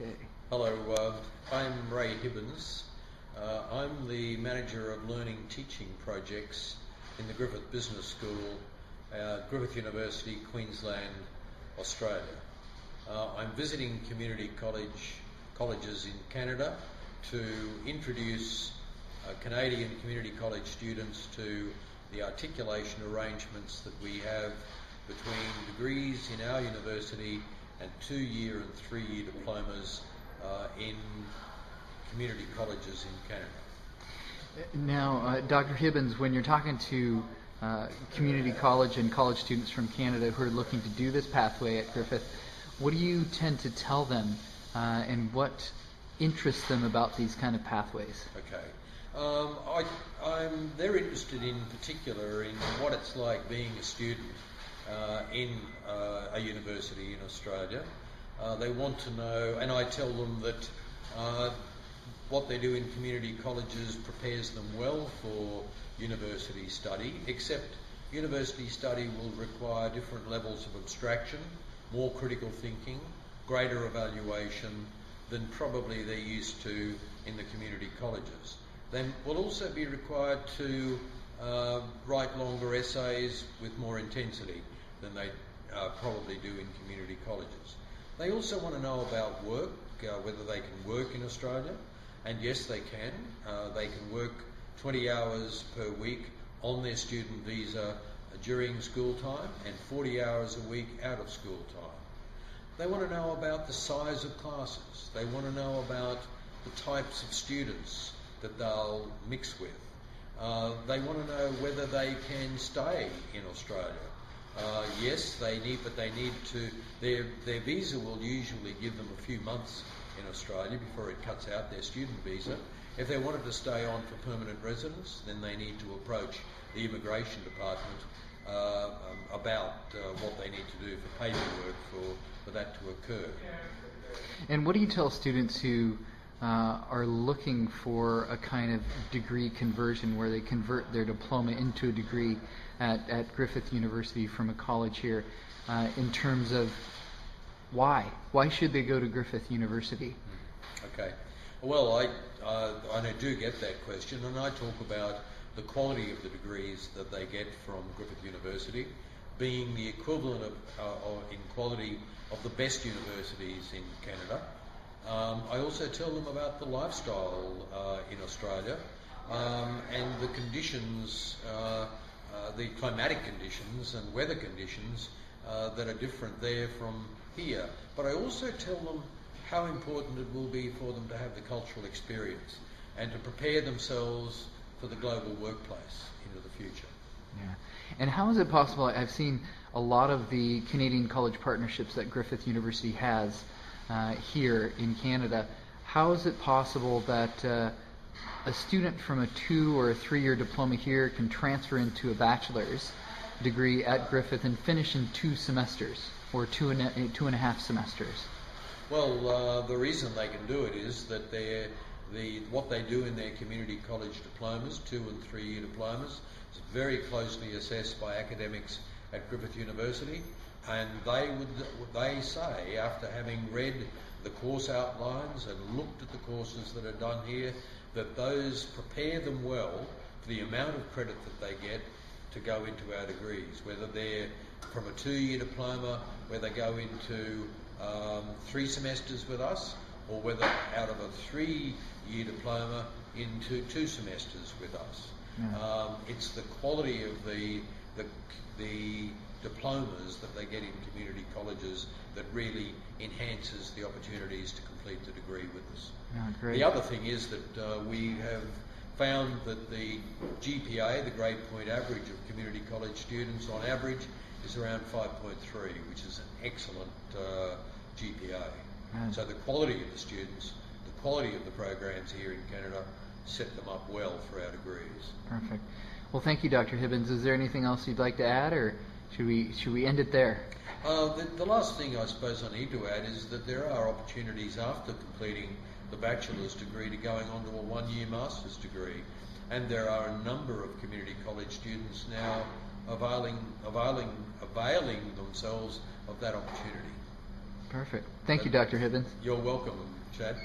Okay. Hello, I'm Ray Hibbins. I'm the Manager of Learning Teaching Projects in the Griffith Business School, Griffith University, Queensland, Australia. I'm visiting community colleges in Canada to introduce Canadian community college students to the articulation arrangements that we have between degrees in our university and 2-year and 3-year diplomas in community colleges in Canada. Now, Dr. Hibbins, when you're talking to community college and college students from Canada who are looking to do this pathway at Griffith, what do you tend to tell them and what interests them about these kind of pathways? Okay. They're interested in particular in what it's like being a student in a university in Australia. They want to know, and I tell them that what they do in community colleges prepares them well for university study, except university study will require different levels of abstraction, more critical thinking, greater evaluation than probably they're used to in the community colleges. They will also be required to write longer essays with more intensity than they probably do in community colleges. They also want to know about work, whether they can work in Australia, and yes, they can. They can work 20 hours per week on their student visa during school time and 40 hours a week out of school time. They want to know about the size of classes. They want to know about the types of students that they'll mix with. They want to know whether they can stay in Australia. Yes, they need to. Their visa will usually give them a few months in Australia before it cuts out their student visa. If they wanted to stay on for permanent residence, then they need to approach the immigration department about what they need to do for paperwork for that to occur. And what do you tell students who are looking for a kind of degree conversion where they convert their diploma into a degree at Griffith University from a college here, in terms of why? Why should they go to Griffith University? Okay. Well, I do get that question, and I talk about the quality of the degrees that they get from Griffith University being the equivalent of in quality of the best universities in Canada. I also tell them about the lifestyle in Australia and the conditions, the climatic conditions and weather conditions that are different there from here. But I also tell them how important it will be for them to have the cultural experience and to prepare themselves for the global workplace into the future. Yeah. And how is it possible? I've seen a lot of the Canadian college partnerships that Griffith University has here in Canada. How is it possible that a student from a 2 or a 3-year diploma here can transfer into a bachelor's degree at Griffith and finish in 2 semesters or two and a half semesters? Well, the reason they can do it is that what they do in their community college diplomas, 2 and 3-year diplomas, is very closely assessed by academics at Griffith University, and they say, after having read the course outlines and looked at the courses that are done here, that those prepare them well for the amount of credit that they get to go into our degrees, whether they're from a 2-year diploma where they go into 3 semesters with us, or whether out of a 3-year diploma into 2 semesters with us. Yeah. It's the quality of the diplomas that they get in community colleges that really enhances the opportunities to complete the degree with us. Yeah, great. The other thing is that we have found that the GPA, the grade point average of community college students on average, is around 5.3, which is an excellent GPA. Right. So the quality of the students, the quality of the programs here in Canada set them up well for our degrees. Perfect. Well, thank you, Dr. Hibbins. Is there anything else you'd like to add, or should we end it there? The last thing I suppose I need to add is that there are opportunities after completing the bachelor's degree to going on to a 1-year master's degree, and there are a number of community college students now availing themselves of that opportunity. Perfect. Thank you, Dr. Hibbins. You're welcome, Chad.